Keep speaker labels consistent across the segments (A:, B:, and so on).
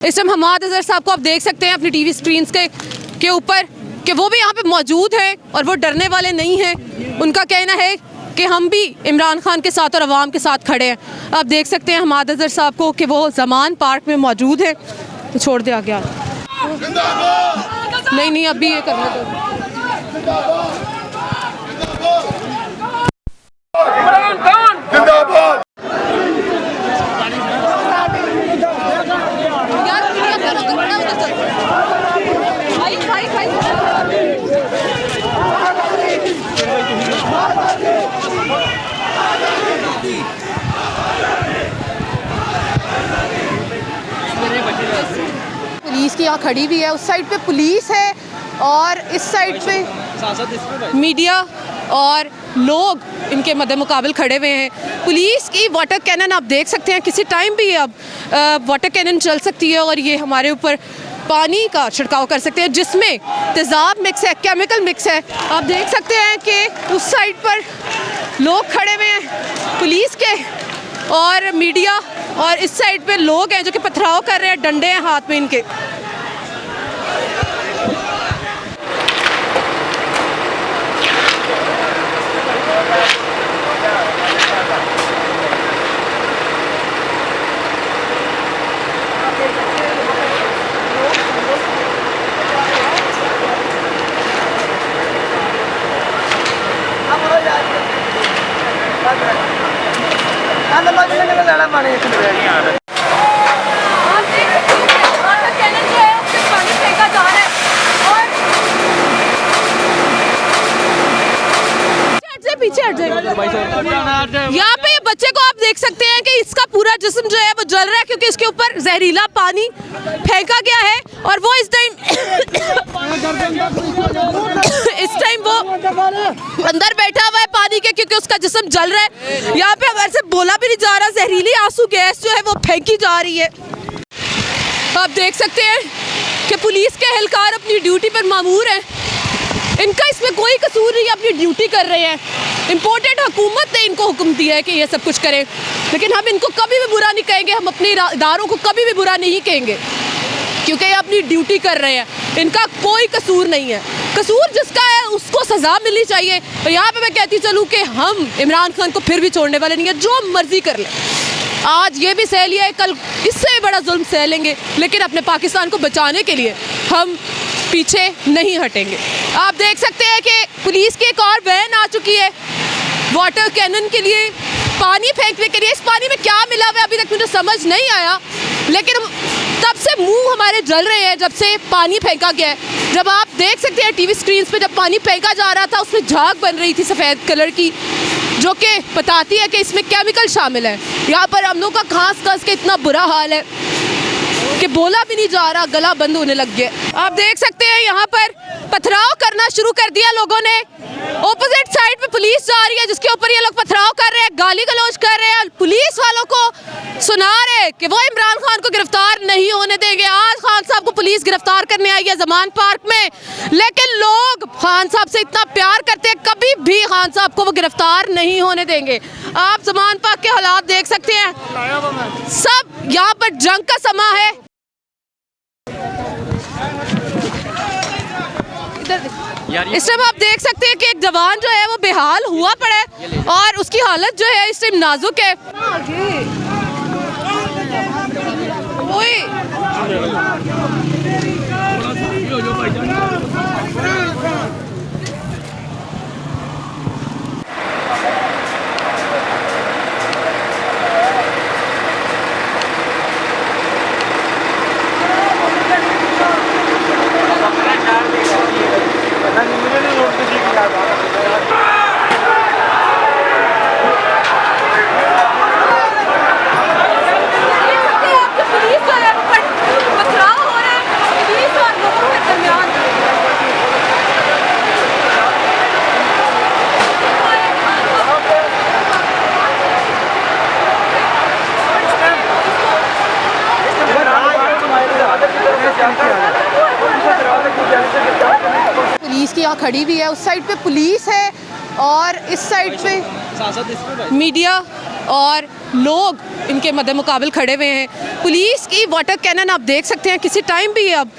A: इस टाइम हमाद अजहर साहब को आप देख सकते हैं अपनी टीवी स्क्रीन के ऊपर कि वो भी यहाँ पे मौजूद हैं और वो डरने वाले नहीं हैं। उनका कहना है कि हम भी इमरान खान के साथ और अवाम के साथ खड़े हैं। आप देख सकते हैं हमाद अजहर साहब को कि वो ज़मान पार्क में मौजूद है। तो छोड़ दिया गया नहीं अभी ये करना पुलिस की यहाँ खड़ी हुई है। उस साइड पे पुलिस है और इस साइड पे मीडिया और लोग इनके मद्दे मुकाबिल खड़े हुए हैं। पुलिस की वाटर कैनन आप देख सकते हैं, किसी टाइम भी अब वाटर कैनन चल सकती है और ये हमारे ऊपर पानी का छिड़काव कर सकते हैं जिसमें तेज़ाब मिक्स है, केमिकल मिक्स है। आप देख सकते हैं कि उस साइड पर लोग खड़े हुए हैं पुलिस के और मीडिया, और इस साइड पे लोग हैं जो कि पथराव कर रहे हैं, डंडे हैं हाथ में इनके। पीछे हट जाए। यहाँ पे बच्चे को आप देख सकते हैं कि इसका पूरा जिस्म जो है वो जल रहा है क्योंकि इसके ऊपर जहरीला पानी फेंका गया है और वो इस टाइम वो अंदर बैठा हुआ है पानी के क्योंकि उसका जिस्म जल रहा है। यहाँ पे हमारे से बोला भी नहीं जा रहा, जहरीली आंसू गैस जो है वो फेंकी जा रही है। आप देख सकते हैं कि पुलिस के एहलकार अपनी ड्यूटी पर मामूर हैं। इनका इसमें कोई कसूर नहीं, अपनी ड्यूटी कर रहे हैं। इम्पोर्टेंट हुकूमत ने इनको हुक्म दिया है कि ये सब कुछ करें, लेकिन हम इनको कभी भी बुरा नहीं कहेंगे, हम अपने इदारों को कभी भी बुरा नहीं कहेंगे क्योंकि ये अपनी ड्यूटी कर रहे हैं। इनका कोई कसूर नहीं है, कसूर जिसका है उसको सज़ा मिलनी चाहिए। तो यहाँ पे मैं कहती चलूँ कि हम इमरान खान को फिर भी छोड़ने वाले नहीं है, जो मर्जी कर ले। आज ये भी सह लिया है, कल इससे बड़ा जुल्म सह लेंगे, लेकिन अपने पाकिस्तान को बचाने के लिए हम पीछे नहीं हटेंगे। आप देख सकते हैं कि पुलिस की एक और वैन आ चुकी है वाटर कैनन के लिए, पानी फेंकने के लिए। इस पानी में क्या मिला हुआ है अभी तक मुझे समझ नहीं आया, लेकिन तब से मुंह हमारे जल रहे हैं जब से पानी फेंका गया है। जब आप देख सकते हैं टीवी स्क्रीन पे जब पानी फेंका जा रहा था उसमें झाग बन रही थी सफ़ेद कलर की, जो कि बताती है कि इसमें केमिकल शामिल है। यहाँ पर हम लोग का खांस के इतना बुरा हाल है कि बोला भी नहीं जा रहा, गला बंद होने लग गया। आप देख सकते हैं यहाँ पर पथराव करना शुरू कर दिया लोगों ने। ऑपोजिट साइड पे पुलिस जा रही है जिसके ऊपर ये लोग पथराव कर रहे हैं, गाली गलौज कर रहे हैं, पुलिस वालों को सुना रहे हैं कि वो इमरान खान को गिरफ्तार नहीं होने देंगे। आज खान साहब को पुलिस गिरफ्तार करने आई है ज़मान पार्क में, लेकिन लोग खान साहब से इतना प्यार करते हैं, कभी भी खान साहब को वो गिरफ्तार नहीं होने देंगे। आप ज़मान पार्क के हालात देख सकते हैं, सब यहाँ पर जंग का समा है। इस टाइम आप देख सकते हैं कि एक जवान जो है वो बेहाल हुआ पड़ा है और उसकी हालत जो है इस टाइम नाजुक है। पुलिस की यहाँ खड़ी हुई है। उस साइड पे पुलिस है और इस साइड पे मीडिया और लोग इनके मद्दे मुकाबिल खड़े हुए हैं। पुलिस की वाटर कैनन आप देख सकते हैं, किसी टाइम भी अब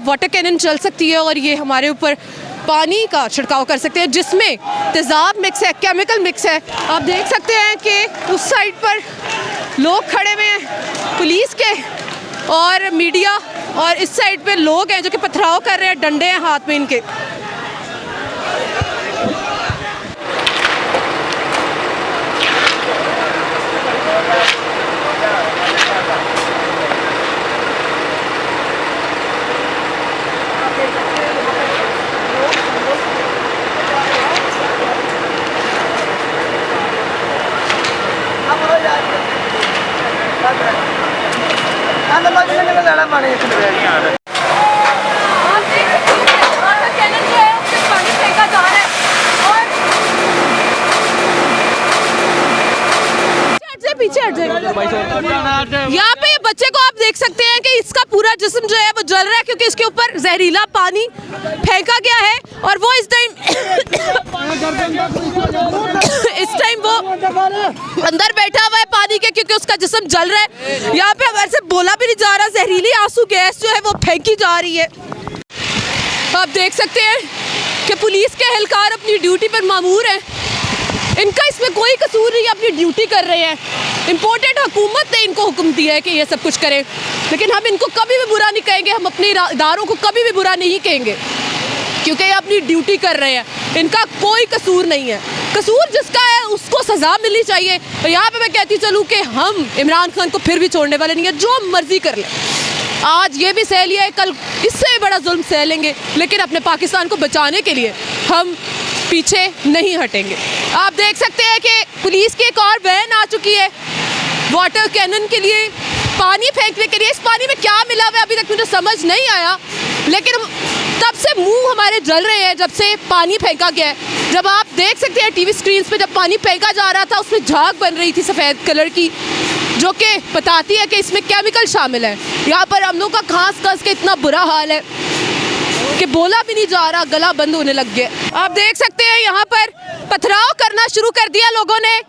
A: वाटर कैनन चल सकती है और ये हमारे ऊपर पानी का छिड़काव कर सकते हैं, जिसमें तेज़ाब मिक्स है, केमिकल मिक्स है। आप देख सकते हैं कि उस साइड पर लोग खड़े हुए हैं पुलिस के और मीडिया, और इस साइड पे लोग हैं जो कि पथराव कर रहे हैं, डंडे हैं हाथ में इनके। पीछे हट जाए। यहाँ पे ये बच्चे को आप देख सकते हैं कि इसका पूरा जिस्म जो है वो जल रहा है, क्योंकि इसके ऊपर जहरीला पानी फेंका गया है और वो इस टाइम वो अंदर बैठा हुआ है पानी के, क्योंकि उसका जिस्म जल रहा है। यहाँ पे हमारे से बोला भी नहीं जा रहा, जहरीली आंसू गैस जो है वो फेंकी जा रही है। आप देख सकते हैं कि पुलिस के एहलकार अपनी ड्यूटी पर मामूर हैं, इनका इसमें कोई कसूर नहीं, अपनी ड्यूटी कर रहे हैं। इम्पोर्टेंट हुकूमत ने इनको हुक्म दिया है कि ये सब कुछ करें, लेकिन हम इनको कभी भी बुरा नहीं कहेंगे, हम अपने इदारों को कभी भी बुरा नहीं कहेंगे, क्योंकि ये अपनी ड्यूटी कर रहे हैं। इनका कोई कसूर नहीं है, कसूर जिसका है उसको सज़ा मिलनी चाहिए। तो यहाँ पे मैं कहती चलूँ कि हम इमरान खान को फिर भी छोड़ने वाले नहीं है, जो मर्जी कर ले। आज ये भी सह लिया है, कल इससे बड़ा जुल्म सह लेंगे, लेकिन अपने पाकिस्तान को बचाने के लिए हम पीछे नहीं हटेंगे। आप देख सकते हैं कि पुलिस की एक और वैन आ चुकी है वाटर कैनन के लिए, पानी फेंकने के लिए। इस पानी में क्या मिला हुआ है अभी तक मुझे समझ नहीं आया, लेकिन तब से मुंह हमारे जल रहे हैं जब से पानी फेंका गया है। जब आप देख सकते हैं टीवी स्क्रीन पे, जब पानी फेंका जा रहा था उसमें झाग बन रही थी सफ़ेद कलर की, जो कि बताती है कि इसमें केमिकल शामिल है। यहाँ पर हम लोग का घास के इतना बुरा हाल है कि बोला भी नहीं जा रहा, गला बंद होने लग गया। आप देख सकते हैं यहाँ पर पथराव करना शुरू कर दिया लोगों ने।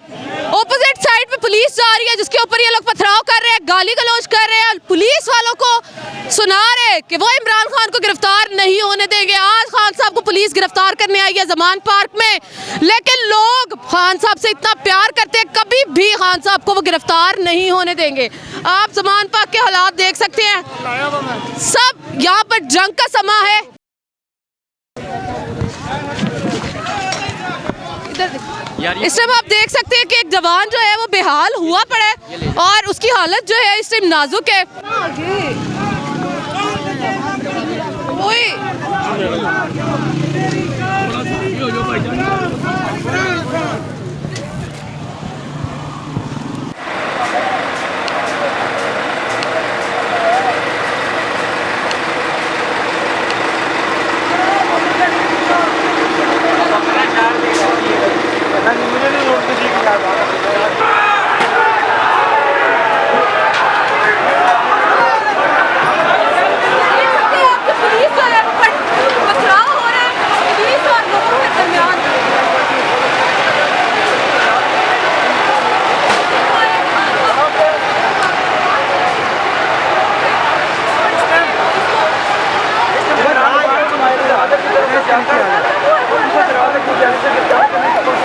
A: ऑपोजिट साइड पे पुलिस जा रही है, जिसके ऊपर ये लोग पथराव कर रहे हैं, गाली गलौज कर रहे हैं, पुलिस वालों को सुना रहे हैं कि वो इमरान खान को गिरफ्तार नहीं होने देंगे। आज खान साहब को पुलिस गिरफ्तार करने आई है जमान पार्क में, लेकिन लोग खान साहब से इतना प्यार करते हैं, कभी भी खान साहब को वो गिरफ्तार नहीं होने देंगे। आप जमान पार्क के हालात देख सकते हैं, सब यहाँ पर जंग का समा है। इस टाइम आप देख सकते हैं कि एक जवान जो है वो बेहाल हुआ पड़ा है और उसकी हालत जो है इस टाइम नाजुक है। ओए